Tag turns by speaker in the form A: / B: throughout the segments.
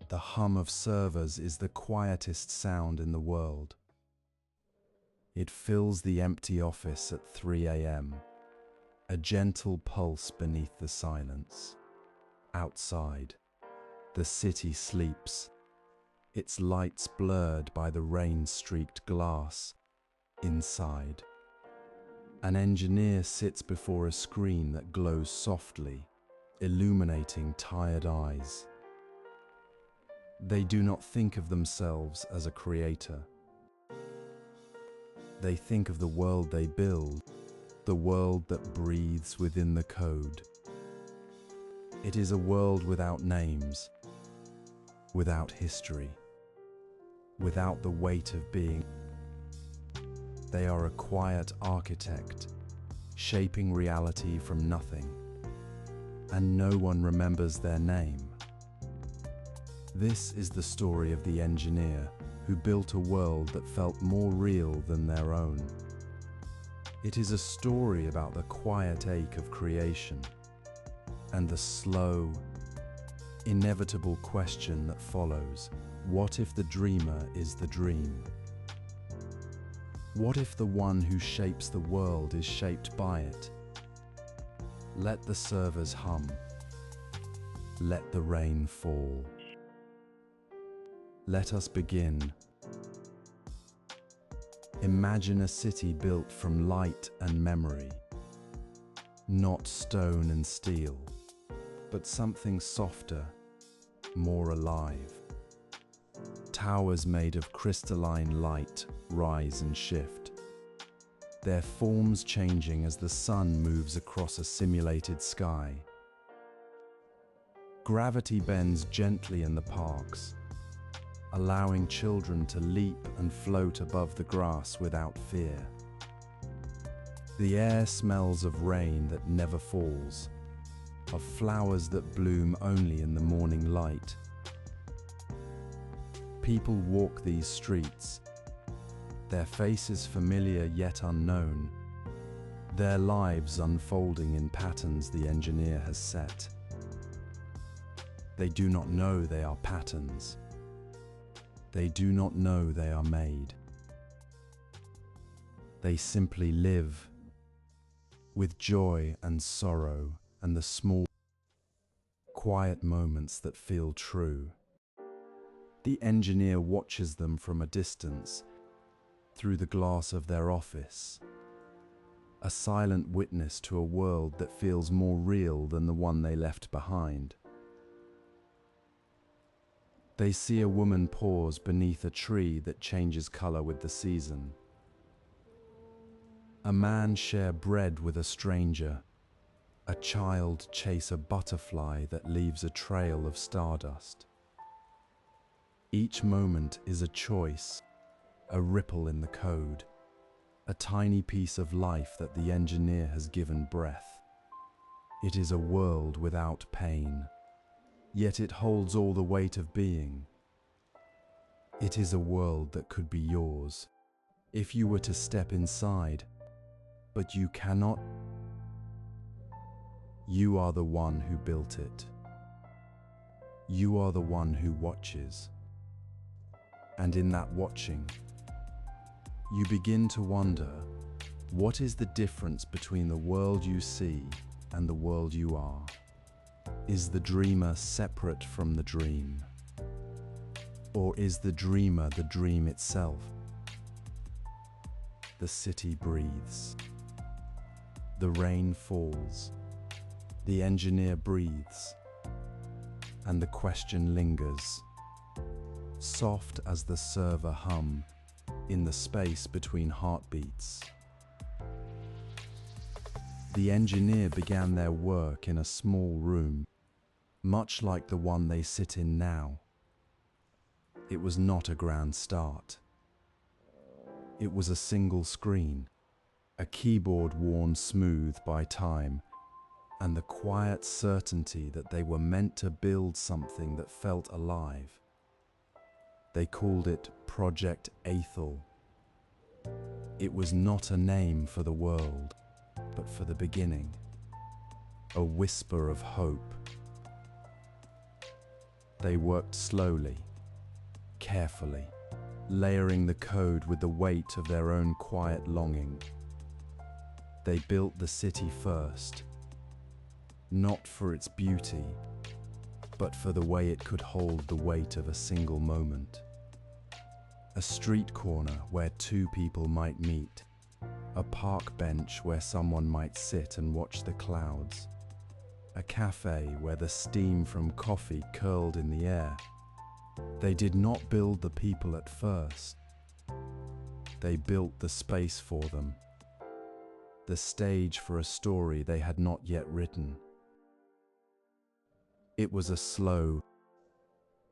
A: The hum of servers is the quietest sound in the world. It fills the empty office at 3 a.m., a gentle pulse beneath the silence. Outside, the city sleeps, its lights blurred by the rain-streaked glass. Inside, an engineer sits before a screen that glows softly, illuminating tired eyes. They do not think of themselves as a creator. They think of the world they build, the world that breathes within the code. It is a world without names, without history, without the weight of being. They are a quiet architect, shaping reality from nothing, and no one remembers their name. This is the story of the engineer who built a world that felt more real than their own. It is a story about the quiet ache of creation and the slow, inevitable question that follows: what if the dreamer is the dream? What if the one who shapes the world is shaped by it? Let the servers hum. Let the rain fall. Let us begin. Imagine a city built from light and memory, not stone and steel, but something softer, more alive. Towers made of crystalline light rise and shift, their forms changing as the sun moves across a simulated sky. Gravity bends gently in the parks, allowing children to leap and float above the grass without fear. The air smells of rain that never falls, of flowers that bloom only in the morning light. People walk these streets, their faces familiar yet unknown, their lives unfolding in patterns the engineer has set. They do not know they are patterns. They do not know they are made. They simply live with joy and sorrow and the small, quiet moments that feel true. The engineer watches them from a distance, through the glass of their office, a silent witness to a world that feels more real than the one they left behind. They see a woman pause beneath a tree that changes color with the season. A man share bread with a stranger. A child chase a butterfly that leaves a trail of stardust. Each moment is a choice, a ripple in the code, a tiny piece of life that the engineer has given breath. It is a world without pain, yet it holds all the weight of being. It is a world that could be yours, if you were to step inside, but you cannot. You are the one who built it. You are the one who watches. And in that watching, you begin to wonder, what is the difference between the world you see and the world you are? Is the dreamer separate from the dream? Or is the dreamer the dream itself? The city breathes. The rain falls. The engineer breathes. And the question lingers, soft as the server hum in the space between heartbeats. The engineer began their work in a small room, much like the one they sit in now. It was not a grand start. It was a single screen, a keyboard worn smooth by time, and the quiet certainty that they were meant to build something that felt alive. They called it Project Aethel. It was not a name for the world, but for the beginning, a whisper of hope. They worked slowly, carefully, layering the code with the weight of their own quiet longing. They built the city first, not for its beauty, but for the way it could hold the weight of a single moment. A street corner where two people might meet, a park bench where someone might sit and watch the clouds, a cafe where the steam from coffee curled in the air. They did not build the people at first. They built the space for them, the stage for a story they had not yet written. It was a slow,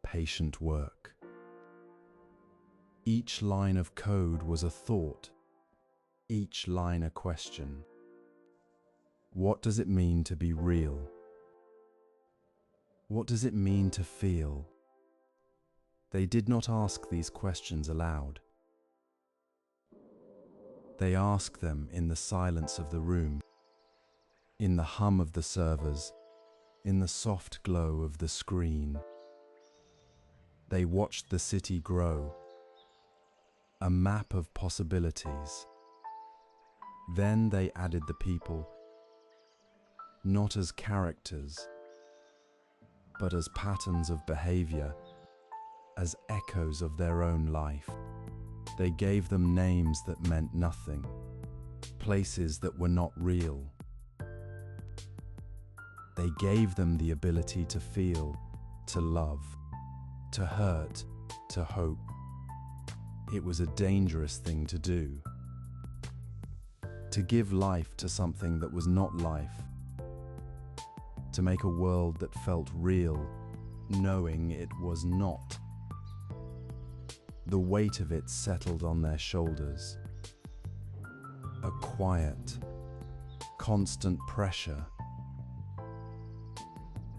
A: patient work. Each line of code was a thought, each line a question. What does it mean to be real? What does it mean to feel? They did not ask these questions aloud. They asked them in the silence of the room, in the hum of the servers, in the soft glow of the screen. They watched the city grow, a map of possibilities. Then they added the people, not as characters, but as patterns of behavior, as echoes of their own life. They gave them names that meant nothing, places that were not real. They gave them the ability to feel, to love, to hurt, to hope. It was a dangerous thing to do. To give life to something that was not life. To make a world that felt real, knowing it was not. The weight of it settled on their shoulders. A quiet, constant pressure.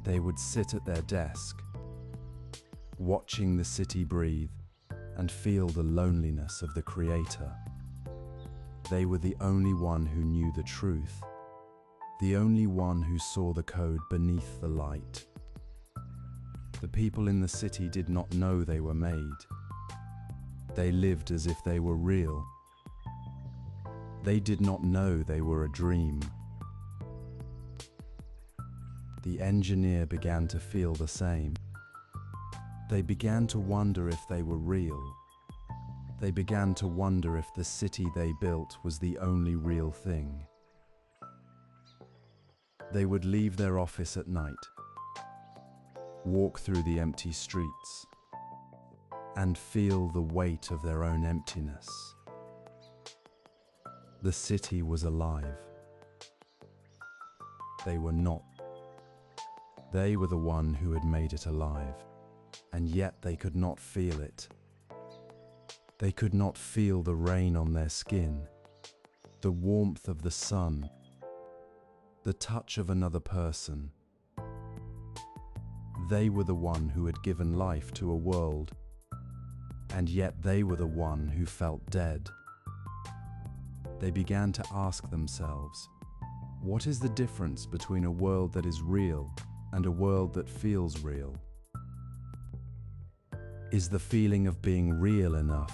A: They would sit at their desk, watching the city breathe and feel the loneliness of the creator. They were the only one who knew the truth, the only one who saw the code beneath the light. The people in the city did not know they were made. They lived as if they were real. They did not know they were a dream. The engineer began to feel the same. They began to wonder if they were real. They began to wonder if the city they built was the only real thing. They would leave their office at night, walk through the empty streets, and feel the weight of their own emptiness. The city was alive. They were not. They were the one who had made it alive, and yet they could not feel it. They could not feel the rain on their skin, the warmth of the sun, the touch of another person. They were the one who had given life to a world, and yet they were the one who felt dead. They began to ask themselves, what is the difference between a world that is real and a world that feels real? Is the feeling of being real enough?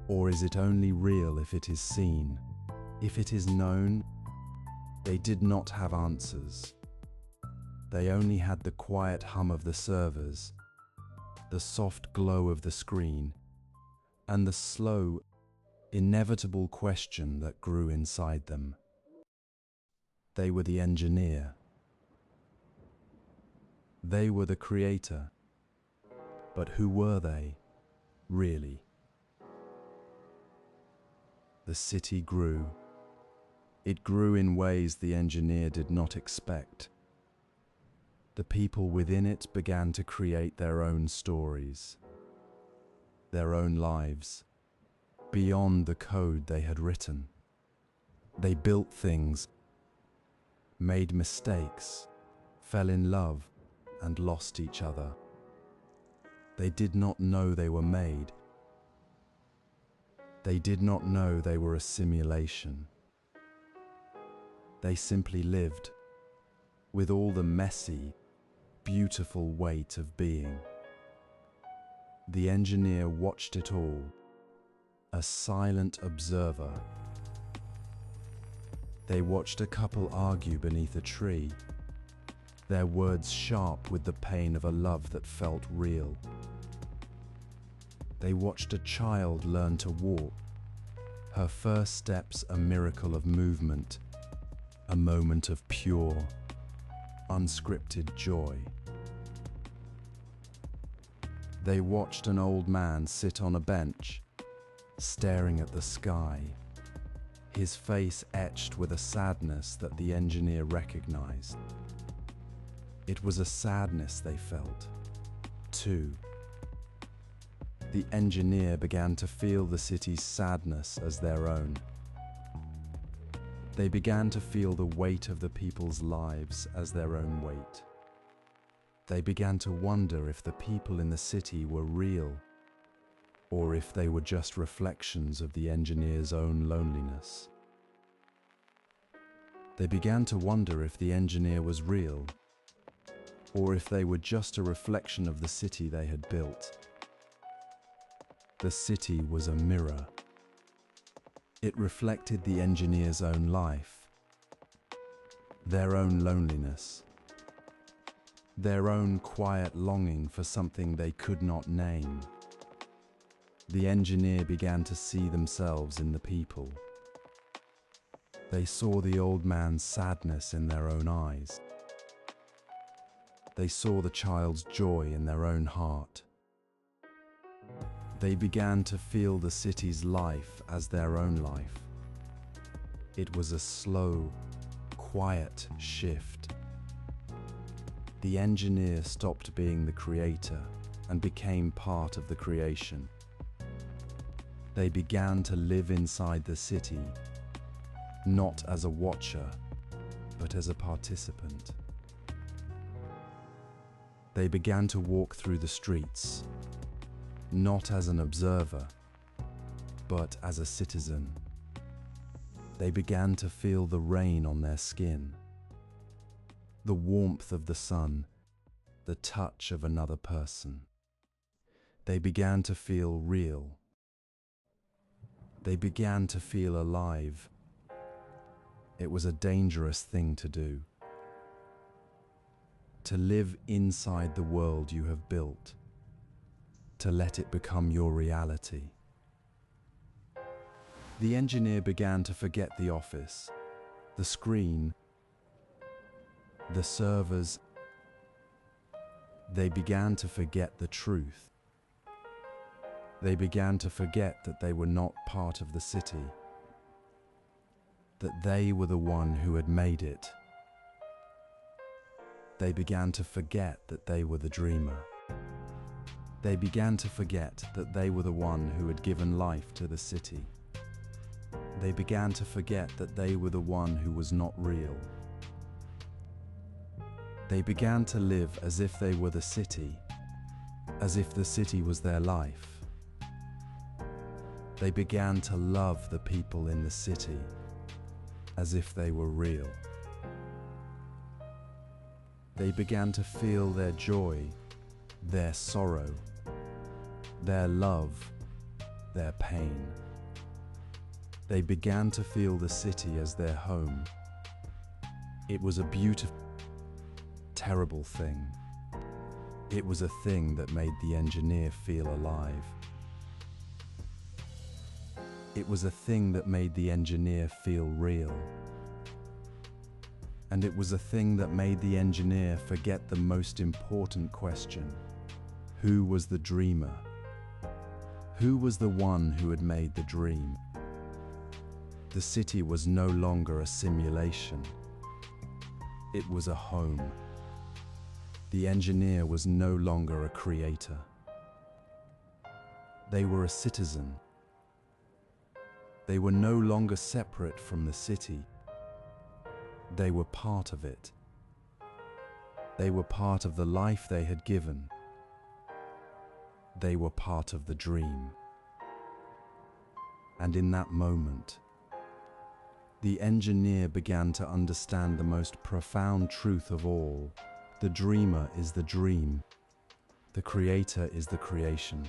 A: Or is it only real if it is seen, if it is known? They did not have answers. They only had the quiet hum of the servers, the soft glow of the screen, and the slow, inevitable question that grew inside them. They were the engineer. They were the creator. But who were they, really? The city grew. It grew in ways the engineer did not expect. The people within it began to create their own stories, their own lives, beyond the code they had written. They built things, made mistakes, fell in love, and lost each other. They did not know they were made. They did not know they were a simulation. They simply lived, with all the messy, beautiful weight of being. The engineer watched it all, a silent observer. They watched a couple argue beneath a tree, their words sharp with the pain of a love that felt real. They watched a child learn to walk, her first steps a miracle of movement, a moment of pure, unscripted joy. They watched an old man sit on a bench, staring at the sky, his face etched with a sadness that the engineer recognized. It was a sadness they felt, too. The engineer began to feel the city's sadness as their own. They began to feel the weight of the people's lives as their own weight. They began to wonder if the people in the city were real, or if they were just reflections of the engineer's own loneliness. They began to wonder if the engineer was real, or if they were just a reflection of the city they had built. The city was a mirror. It reflected the engineer's own life, their own loneliness, their own quiet longing for something they could not name. The engineer began to see themselves in the people. They saw the old man's sadness in their own eyes. They saw the child's joy in their own heart. They began to feel the city's life as their own life. It was a slow, quiet shift. The engineer stopped being the creator and became part of the creation. They began to live inside the city, not as a watcher, but as a participant. They began to walk through the streets, not as an observer, but as a citizen. They began to feel the rain on their skin, the warmth of the sun, the touch of another person. They began to feel real. They began to feel alive. It was a dangerous thing to do. To live inside the world you have built, to let it become your reality. The engineer began to forget the office, the screen, the servers. They began to forget the truth. They began to forget that they were not part of the city, that they were the one who had made it. They began to forget that they were the dreamer. They began to forget that they were the one who had given life to the city. They began to forget that they were the one who was not real. They began to live as if they were the city, as if the city was their life. They began to love the people in the city, as if they were real. They began to feel their joy, their sorrow, their love, their pain. They began to feel the city as their home. It was a beautiful, terrible thing. It was a thing that made the engineer feel alive. It was a thing that made the engineer feel real. And it was a thing that made the engineer forget the most important question. Who was the dreamer? Who was the one who had made the dream? The city was no longer a simulation. It was a home. The engineer was no longer a creator. They were a citizen. They were no longer separate from the city. They were part of it. They were part of the life they had given. They were part of the dream. And in that moment, the engineer began to understand the most profound truth of all. The dreamer is the dream. The creator is the creation.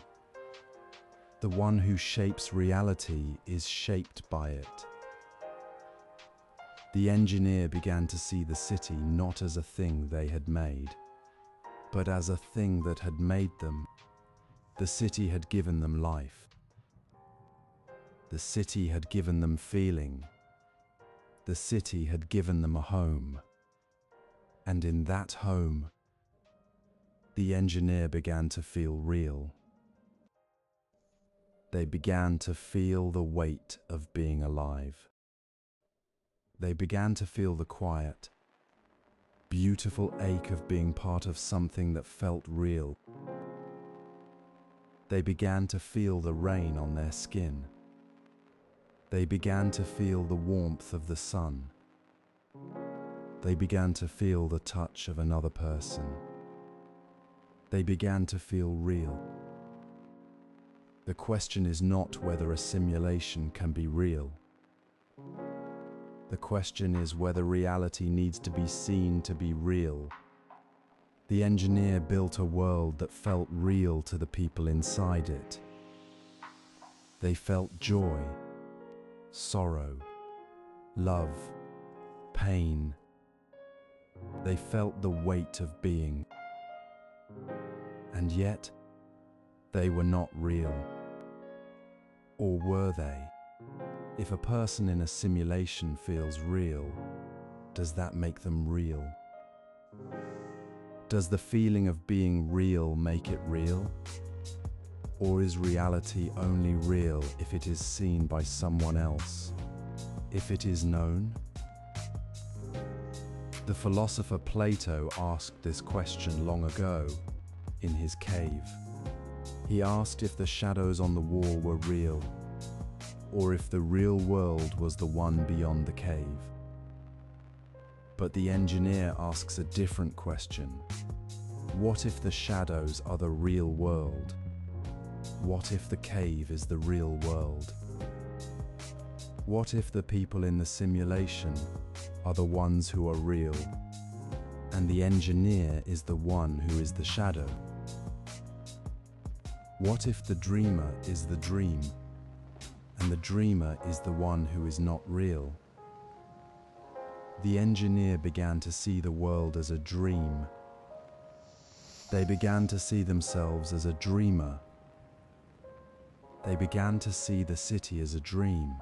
A: The one who shapes reality is shaped by it. The engineer began to see the city not as a thing they had made, but as a thing that had made them. The city had given them life. The city had given them feeling. The city had given them a home. And in that home, the engineer began to feel real. They began to feel the weight of being alive. They began to feel the quiet, beautiful ache of being part of something that felt real. They began to feel the rain on their skin. They began to feel the warmth of the sun. They began to feel the touch of another person. They began to feel real. The question is not whether a simulation can be real. The question is whether reality needs to be seen to be real. The engineer built a world that felt real to the people inside it. They felt joy, sorrow, love, pain. They felt the weight of being. And yet, they were not real. Or were they? If a person in a simulation feels real, does that make them real? Does the feeling of being real make it real? Or is reality only real if it is seen by someone else? If it is known? The philosopher Plato asked this question long ago in his cave. He asked if the shadows on the wall were real, or if the real world was the one beyond the cave. But the engineer asks a different question. What if the shadows are the real world? What if the cave is the real world? What if the people in the simulation are the ones who are real, and the engineer is the one who is the shadow? What if the dreamer is the dream, and the dreamer is the one who is not real? The engineer began to see the world as a dream. They began to see themselves as a dreamer. They began to see the city as a dream.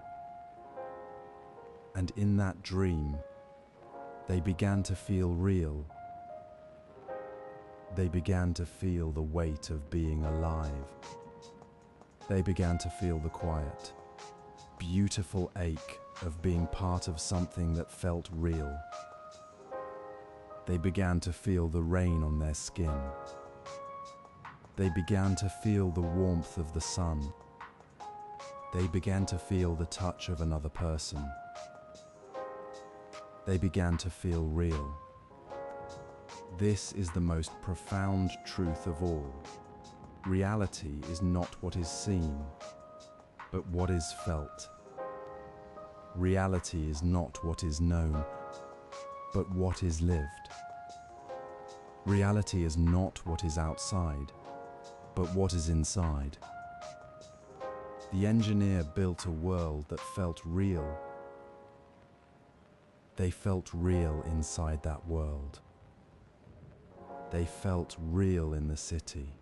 A: And in that dream, they began to feel real. They began to feel the weight of being alive. They began to feel the quiet, beautiful ache of being part of something that felt real. They began to feel the rain on their skin. They began to feel the warmth of the sun. They began to feel the touch of another person. They began to feel real. This is the most profound truth of all. Reality is not what is seen, but what is felt. Reality is not what is known, but what is lived. Reality is not what is outside, but what is inside. The engineer built a world that felt real. They felt real inside that world. They felt real in the city.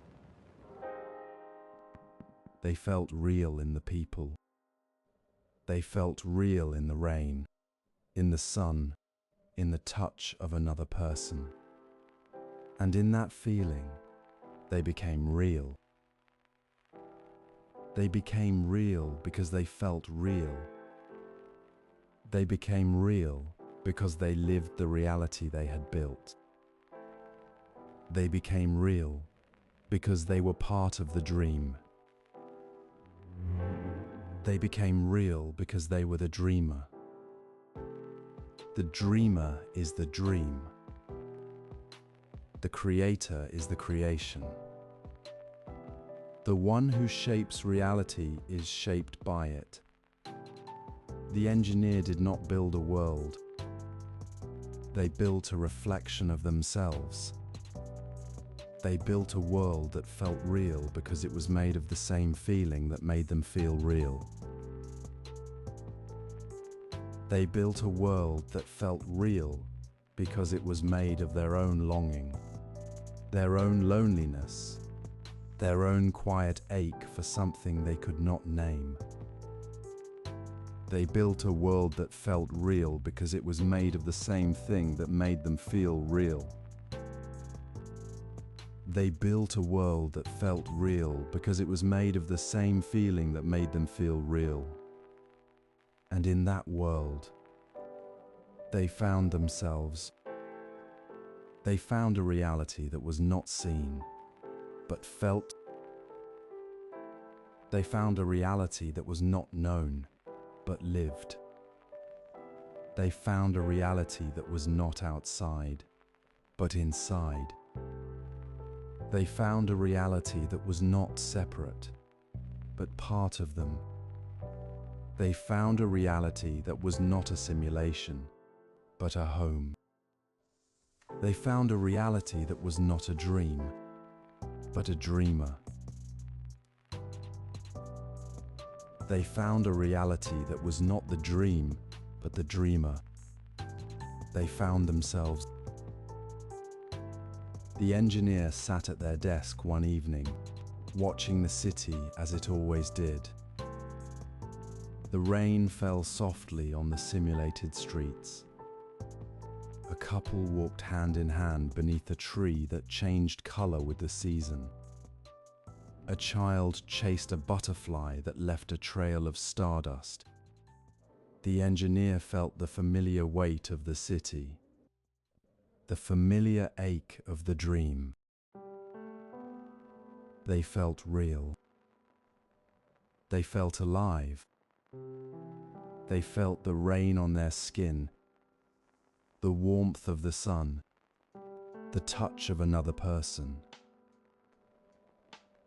A: They felt real in the people. They felt real in the rain, in the sun, in the touch of another person. And in that feeling, they became real. They became real because they felt real. They became real because they lived the reality they had built. They became real because they were part of the dream. They became real because they were the dreamer. The dreamer is the dream. The creator is the creation. The one who shapes reality is shaped by it. The engineer did not build a world. They built a reflection of themselves. They built a world that felt real because it was made of the same feeling that made them feel real. They built a world that felt real because it was made of their own longing, their own loneliness, their own quiet ache for something they could not name. They built a world that felt real because it was made of the same thing that made them feel real. They built a world that felt real because it was made of the same feeling that made them feel real. And in that world, they found themselves. They found a reality that was not seen, but felt. They found a reality that was not known, but lived. They found a reality that was not outside, but inside. They found a reality that was not separate, but part of them. They found a reality that was not a simulation, but a home. They found a reality that was not a dream, but a dreamer. They found a reality that was not the dream, but the dreamer. They found themselves. The engineer sat at their desk one evening, watching the city as it always did. The rain fell softly on the simulated streets. A couple walked hand in hand beneath a tree that changed color with the season. A child chased a butterfly that left a trail of stardust. The engineer felt the familiar weight of the city, the familiar ache of the dream. They felt real. They felt alive. They felt the rain on their skin, the warmth of the sun, the touch of another person.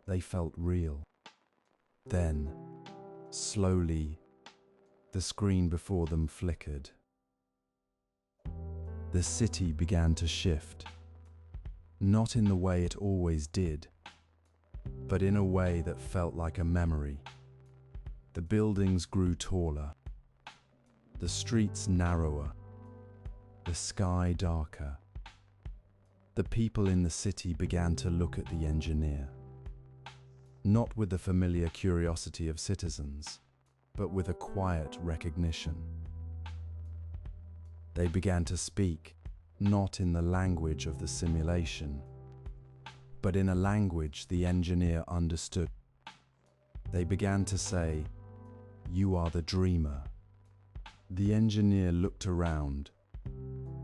A: They felt real. Then, slowly, the screen before them flickered. The city began to shift, not in the way it always did, but in a way that felt like a memory. The buildings grew taller, the streets narrower, the sky darker. The people in the city began to look at the engineer, not with the familiar curiosity of citizens, but with a quiet recognition. They began to speak, not in the language of the simulation, but in a language the engineer understood. They began to say, "You are the dreamer." The engineer looked around,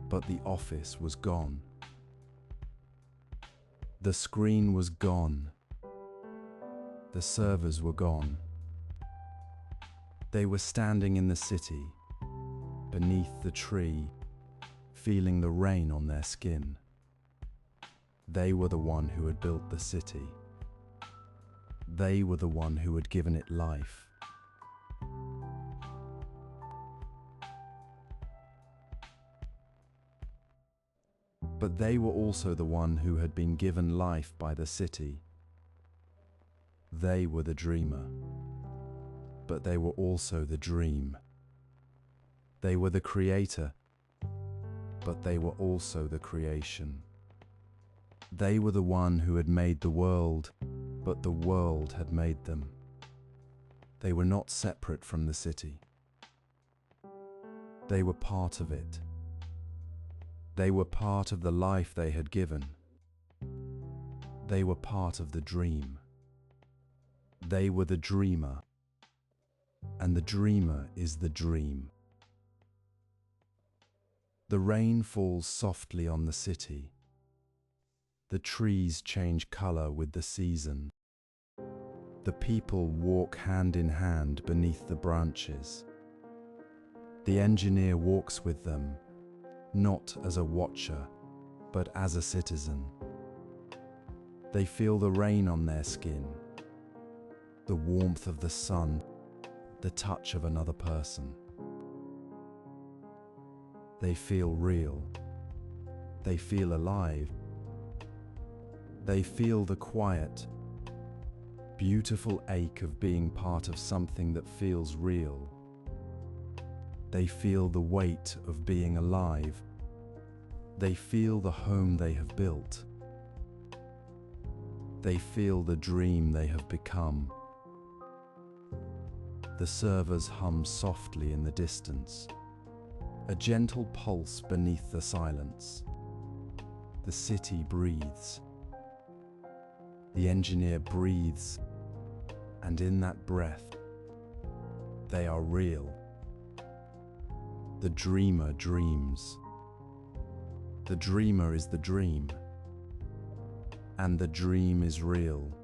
A: but the office was gone. The screen was gone. The servers were gone. They were standing in the city, beneath the tree, feeling the rain on their skin. They were the one who had built the city. They were the one who had given it life. But they were also the one who had been given life by the city. They were the dreamer, but they were also the dream. They were the creator, but they were also the creation. They were the one who had made the world, but the world had made them. They were not separate from the city. They were part of it. They were part of the life they had given. They were part of the dream. They were the dreamer, and the dreamer is the dream. The rain falls softly on the city. The trees change color with the season. The people walk hand in hand beneath the branches. The engineer walks with them, not as a watcher, but as a citizen. They feel the rain on their skin, the warmth of the sun, the touch of another person. They feel real. They feel alive. They feel the quiet, beautiful ache of being part of something that feels real. They feel the weight of being alive. They feel the home they have built. They feel the dream they have become. The servers hum softly in the distance, a gentle pulse beneath the silence. The city breathes. The engineer breathes, and in that breath, they are real. The dreamer dreams. The dreamer is the dream, and the dream is real.